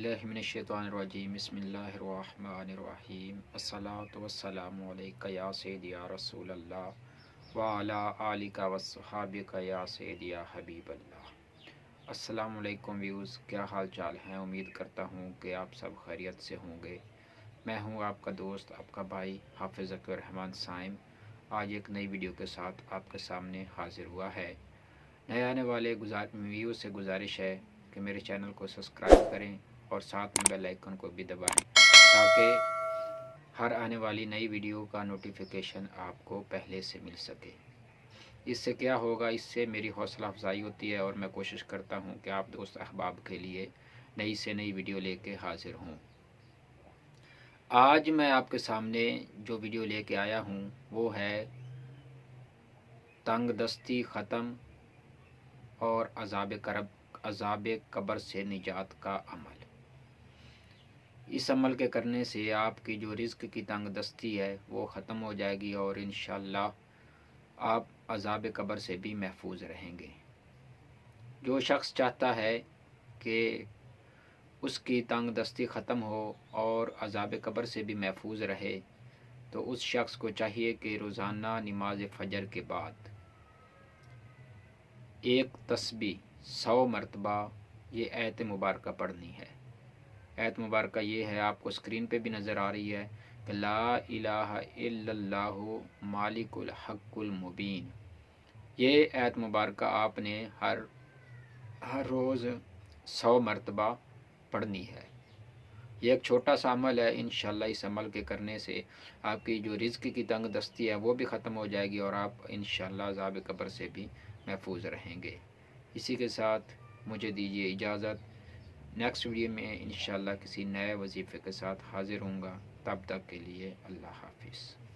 बिस्मिल्लाहि मिनश्शैतानिर्रजीम बिस्मिल्लाहिर्रहमानिर्रहीम अस्सलातु वस्सलामु अलैका या सय्यदी या रसूलल्लाह व अला आलिका वस्सहाबिका या सय्यदी या हबीबल्लाह। अस्सलामु अलैकुम व्यूज़, क्या हाल चाल हैं? उम्मीद करता हूँ कि आप सब खैरियत से होंगे। मैं हूँ आपका दोस्त, आपका भाई हाफिज़ ज़कीर रहमान साइम। आज एक नई वीडियो के साथ आपके सामने हाजिर हुआ है। नए आने वाले व्यूज़ से गुजारिश है कि मेरे चैनल को सब्सक्राइब करें और साथ में बेल आइकन को भी दबाएं ताकि हर आने वाली नई वीडियो का नोटिफिकेशन आपको पहले से मिल सके। इससे क्या होगा, इससे मेरी हौसला अफजाई होती है और मैं कोशिश करता हूं कि आप दोस्त अहबाब के लिए नई से नई वीडियो लेके हाजिर हूं। आज मैं आपके सामने जो वीडियो लेके आया हूं वो है तंग दस्ती ख़त्म और अज़ाब कब्र से निजात का अमल। इस अमल के करने से आपकी जो रिज़्क़ की तंग दस्ती है वो ख़त्म हो जाएगी और इंशाअल्लाह आप अज़ाब कब्र से भी महफूज रहेंगे। जो शख्स चाहता है कि उसकी तंग दस्ती ख़त्म हो और अज़ाब कब्र से भी महफूज रहे तो उस शख्स को चाहिए कि रोज़ाना नमाज फ़जर के बाद एक तस्बीह 100 मरतबा ये आयत मुबारका पढ़नी है। आयत मुबारका ये है, आपको स्क्रीन पे भी नज़र आ रही है कि ला इलाहा इल्लल्लाहु मालिकुल हक़्क़ुल मुबीन। ये आयत मुबारका आपने हर रोज़ 100 मरतबा पढ़नी है। ये एक छोटा सा अमल है। इंशाअल्लाह इस अमल के करने से आपकी जो रिज़्क़ की तंग दस्ती है वो भी ख़त्म हो जाएगी और आप इंशाअल्लाह अज़ाब कब्र से भी महफूज रहेंगे। इसी के साथ मुझे दीजिए इजाज़त। नेक्स्ट वीडियो में इंशाअल्लाह किसी नए वजीफ़े के साथ हाज़िर होऊंगा। तब तक के लिए अल्लाह हाफ़िज़।